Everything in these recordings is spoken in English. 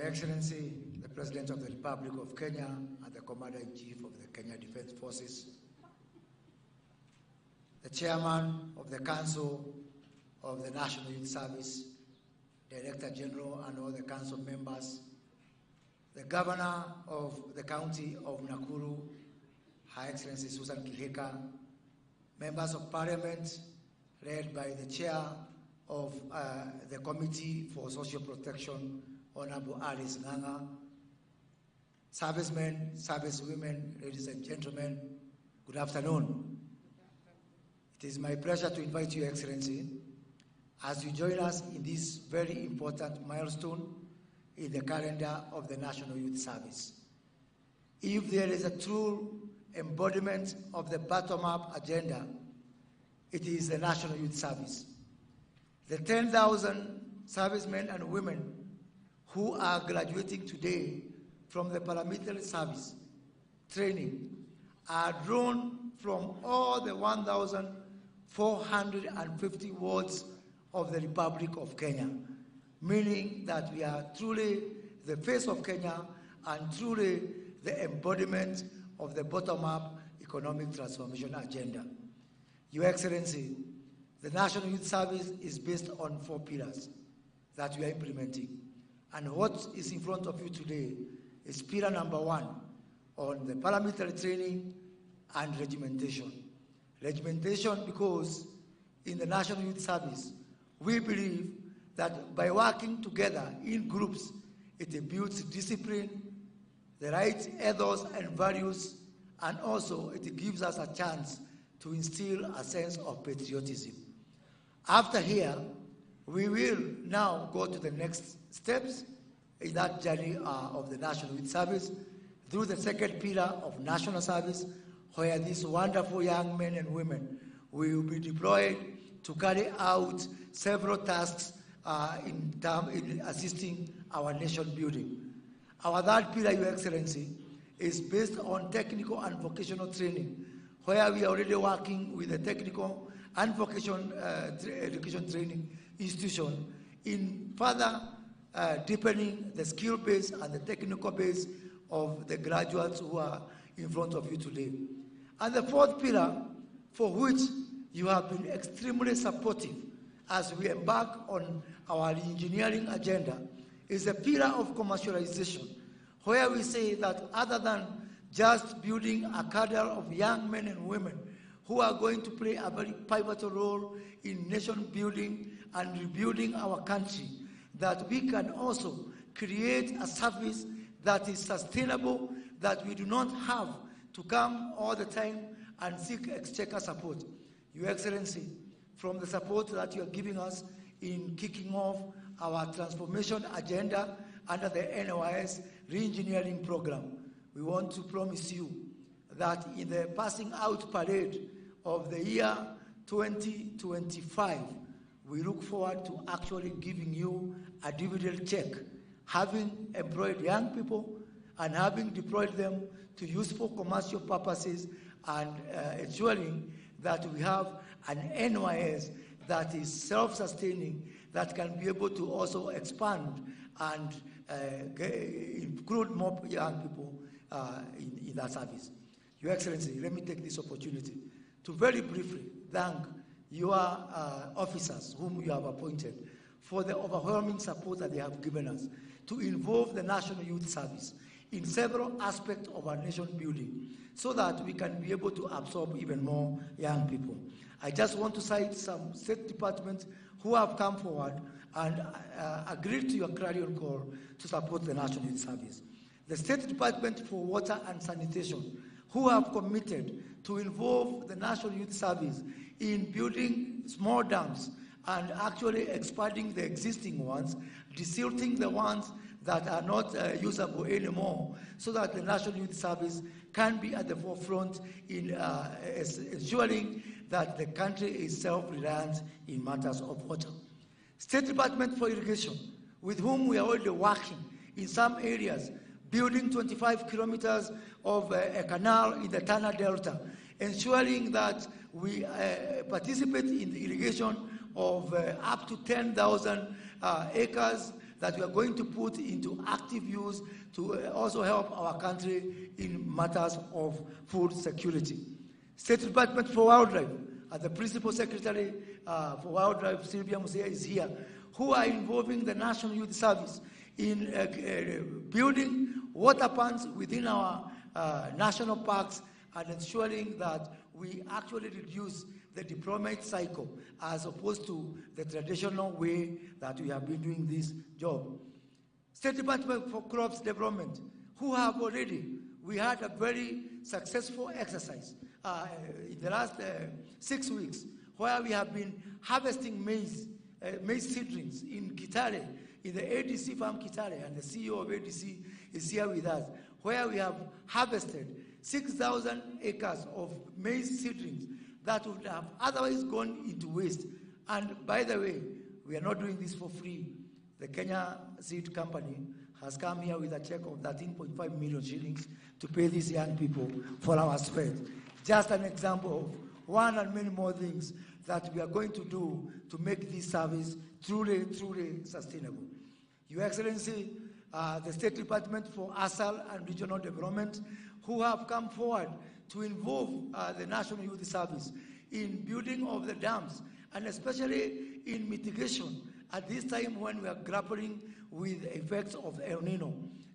Excellency, the President of the Republic of Kenya and the Commander-in-Chief of the Kenya Defense Forces, the Chairman of the Council of the National Youth Service, Director General and all the Council members, the Governor of the County of Nakuru, Her Excellency Susan Kihika, Members of Parliament, led by the Chair of the Committee for Social Protection, Honorable Alice Nganga, servicemen, servicewomen, ladies and gentlemen, good afternoon. It is my pleasure to invite you, Excellency, as you join us in this very important milestone in the calendar of the National Youth Service. If there is a true embodiment of the bottom-up agenda, it is the National Youth Service. The 10,000 servicemen and women who are graduating today from the paramilitary service training are drawn from all the 1,450 wards of the Republic of Kenya, meaning that we are truly the face of Kenya and truly the embodiment of the bottom-up economic transformation agenda. Your Excellency, the National Youth Service is based on 4 pillars that we are implementing. And what is in front of you today is pillar number 1 on the paramilitary training and regimentation. Regimentation because in the National Youth Service, we believe that by working together in groups, it builds discipline, the right ethos and values, and also it gives us a chance to instill a sense of patriotism. After here, we will now go to the next steps in that journey of the National Youth Service through the second pillar of national service, where these wonderful young men and women will be deployed to carry out several tasks in assisting our nation building. Our third pillar, Your Excellency, is based on technical and vocational training, where we are already working with the technical and vocational education training institution in further deepening the skill base and the technical base of the graduates who are in front of you today. And the fourth pillar, for which you have been extremely supportive as we embark on our engineering agenda, is a pillar of commercialization, where we say that other than just building a cadre of young men and women who are going to play a very pivotal role in nation building and rebuilding our country, that we can also create a service that is sustainable, that we do not have to come all the time and seek exchequer support. Your Excellency, from the support that you are giving us in kicking off our transformation agenda under the NYS re-engineering program, we want to promise you that in the passing out parade of the year 2025, we look forward to actually giving you a dividend check, having employed young people and having deployed them to useful commercial purposes and ensuring that we have an NYS that is self-sustaining, that can be able to also expand and include more young people in that service. Your Excellency, let me take this opportunity to very briefly thank your officers whom you have appointed for the overwhelming support that they have given us to involve the National Youth Service in several aspects of our nation building so that we can be able to absorb even more young people. I just want to cite some state departments who have come forward and agreed to your clarion call to support the National Youth Service. The State Department for Water and Sanitation, who have committed to involve the National Youth Service in building small dams and actually expanding the existing ones, desilting the ones that are not usable anymore, so that the National Youth Service can be at the forefront in ensuring that the country is self-reliant in matters of water. State Department for Irrigation, with whom we are already working in some areas, building 25 kilometers of a canal in the Tana Delta, ensuring that we participate in the irrigation of up to 10,000 acres that we are going to put into active use to also help our country in matters of food security. State Department for Wildlife, the Principal Secretary for Wildlife, Sylvia Musea, is here, who are involving the National Youth Service in building water ponds within our national parks and ensuring that we actually reduce the deployment cycle as opposed to the traditional way that we have been doing this job. State Department for Crops Development, who have already, we had a very successful exercise in the last 6 weeks where we have been harvesting maize seedlings in Kitale, in the ADC farm Kitale, and the CEO of ADC is here with us, where we have harvested 6,000 acres of maize seedlings that would have otherwise gone into waste. And by the way, we are not doing this for free. The Kenya Seed Company has come here with a check of 13.5 million shillings to pay these young people for our spread. Just an example of one and many more things that we are going to do to make this service truly, truly sustainable. Your Excellency, the State Department for ASAL and Regional Development, who have come forward to involve the National Youth Service in building of the dams, and especially in mitigation at this time when we are grappling with the effects of El Nino.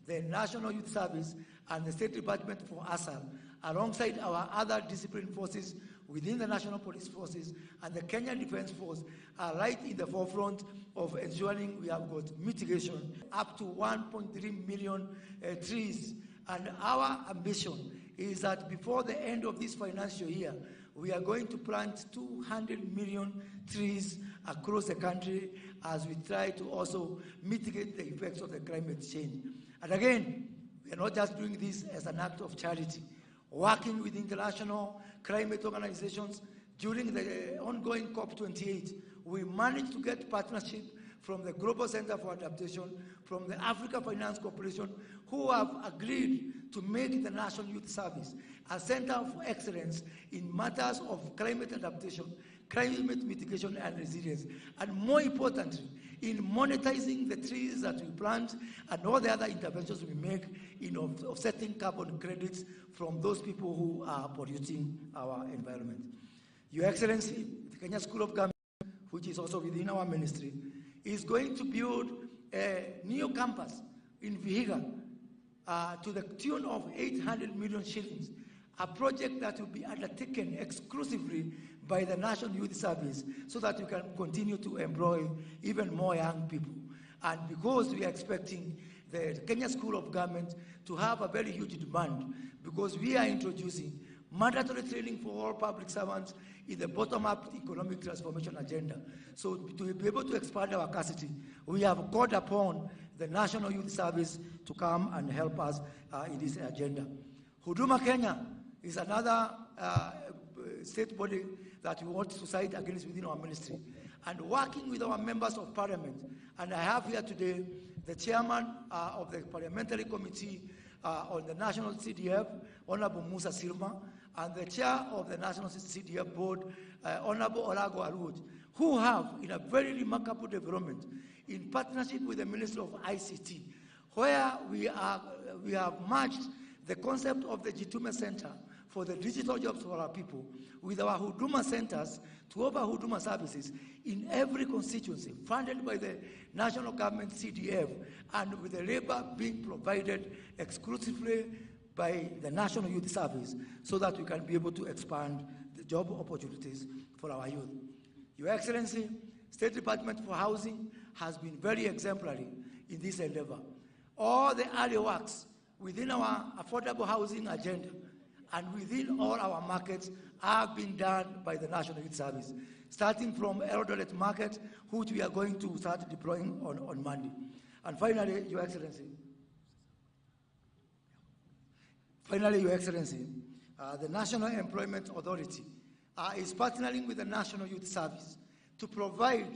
The National Youth Service and the State Department for ASAL, alongside our other discipline forces within the National Police Forces and the Kenya Defense Force, are right in the forefront of ensuring we have got mitigation up to 1.3 million trees. And our ambition is that before the end of this financial year, we are going to plant 200 million trees across the country as we try to also mitigate the effects of the climate change. And again, we are not just doing this as an act of charity. Working with international climate organizations, during the ongoing COP28, we managed to get partnership from the Global Center for Adaptation, from the Africa Finance Corporation, who have agreed to make the National Youth Service a center of excellence in matters of climate adaptation, climate mitigation and resilience, and more importantly, in monetizing the trees that we plant and all the other interventions we make in offsetting carbon credits from those people who are polluting our environment. Your Excellency, the Kenya School of Government, which is also within our ministry, is going to build a new campus in Vihiga to the tune of 800 million shillings, a project that will be undertaken exclusively by the National Youth Service so that we can continue to employ even more young people. And because we are expecting the Kenya School of Government to have a very huge demand, because we are introducing mandatory training for all public servants in the bottom-up economic transformation agenda. So to be able to expand our capacity, we have called upon the National Youth Service to come and help us in this agenda. Huduma Kenya is another state body that we want to cite against within our ministry. And working with our members of parliament, and I have here today the chairman of the parliamentary committee on the National CDF, Honorable Musa Silma, and the chair of the National CDF board, Honorable Olago Arud, who have, in a very remarkable development, in partnership with the Ministry of ICT, where we have merged the concept of the Jitume Center for the digital jobs for our people with our Huduma centers to offer Huduma services in every constituency, funded by the national government CDF, and with the labor being provided exclusively by the National Youth Service so that we can be able to expand the job opportunities for our youth. Your Excellency, State Department for Housing has been very exemplary in this endeavor. All the early works within our affordable housing agenda and within all our markets have been done by the National Youth Service, starting from Eldoret Market, which we are going to start deploying on Monday. And finally, Your Excellency, the National Employment Authority is partnering with the National Youth Service to provide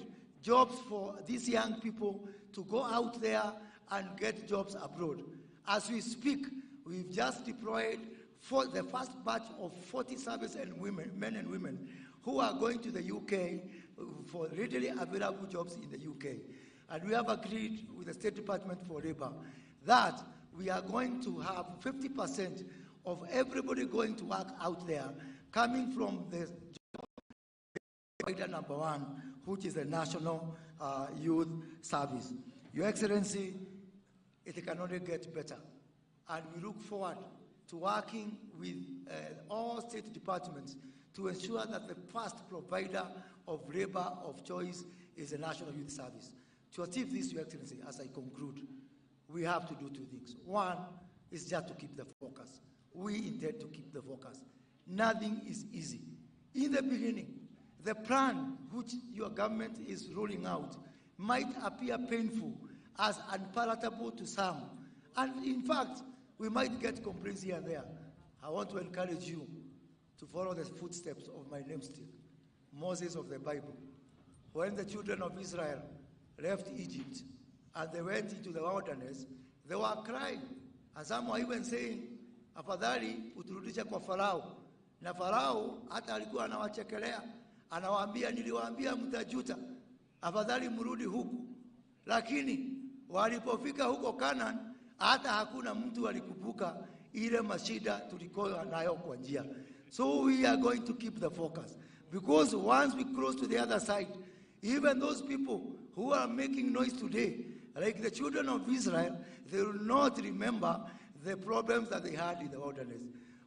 jobs for these young people to go out there and get jobs abroad. As we speak, we've just deployed for the first batch of 40 service and men and women who are going to the UK for readily available jobs in the UK. And we have agreed with the State Department for Labor that we are going to have 50% of everybody going to work out there coming from the provider number 1, which is the National Youth Service. Your Excellency, it can only get better. And we look forward to working with all state departments to ensure that the first provider of labor of choice is the National Youth Service. To achieve this, Your Excellency, as I conclude, we have to do 2 things. One is just to keep the focus. We intend to keep the focus. Nothing is easy. In the beginning, the plan which your government is rolling out might appear painful as unpalatable to some. And in fact, we might get complaints here and there. I want to encourage you to follow the footsteps of my namesake, Moses of the Bible. When the children of Israel left Egypt and they went into the wilderness, they were crying. And some were even saying, afadhali uturudishe kwa Farao. Na Farao hata alikuwa anawachekelea, anawaambia niliwaambia mtajuta, afadhali mrudi huku. Lakini walipofika huko Canaan, hata hakuna mtu alikumbuka ile mashida tulikuwa nayo kwa njia. So we are going to keep the focus, because once we cross to the other side, even those people who are making noise today, like the children of Israel, they will not remember the problems that they had in the wilderness.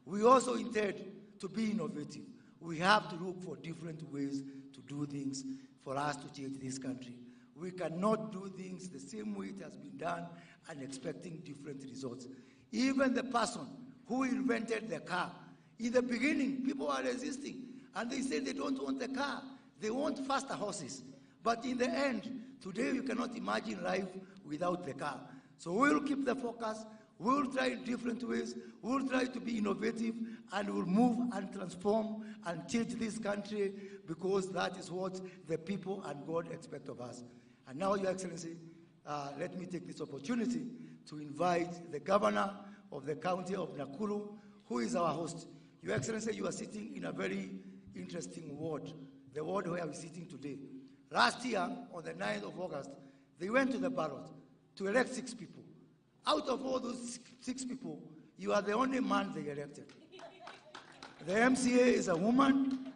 We also intend to be innovative. We have to look for different ways to do things for us to change this country. We cannot do things the same way it has been done and expecting different results. Even the person who invented the car, in the beginning, people were resisting, and they said they don't want the car. They want faster horses. But in the end, today you cannot imagine life without the car. So we will keep the focus. We will try different ways. We will try to be innovative, and we will move and transform and change this country, because that is what the people and God expect of us. And now, Your Excellency, let me take this opportunity to invite the governor of the county of Nakuru, who is our host. Your Excellency, you are sitting in a very interesting ward, the ward where we're sitting today. Last year, on the 9th of August, they went to the ballot to elect 6 people. Out of all those 6 people, you are the only man they elected. The MCA is a woman,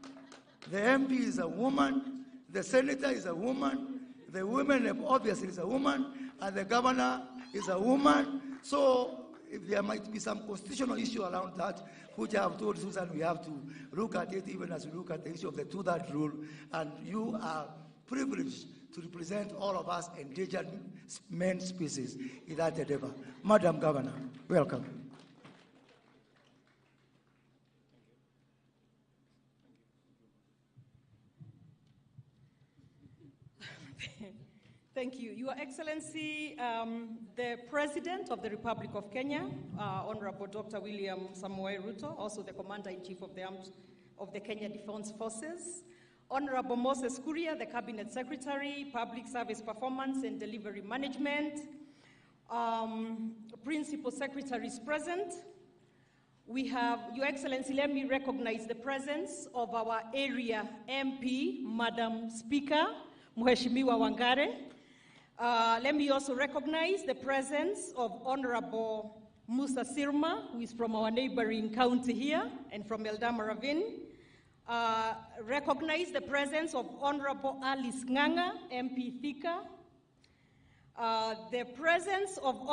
the MP is a woman, the senator is a woman, the women obviously is a woman, and the governor is a woman. So if there might be some constitutional issue around that, which I have told Susan we have to look at it, even as we look at the issue of the 2-thirds rule, and you are privileged to represent all of us endangered men species in that endeavor. Madam Governor, welcome. Thank you. Your Excellency, the President of the Republic of Kenya, Honorable Dr. William Samoei Ruto, also the Commander-in-Chief of the Kenya Defense Forces, Honorable Moses Kuria, the Cabinet Secretary, Public Service Performance and Delivery Management, Principal Secretaries present. We have, Your Excellency, let me recognize the presence of our area MP, Madam Speaker, Mheshimiwa Wangare. Let me also recognize the presence of Honorable Musa Sirma, who is from our neighboring county here and from Eldama Ravine. Recognize the presence of Honorable Alice Nganga, MP Thika. The presence of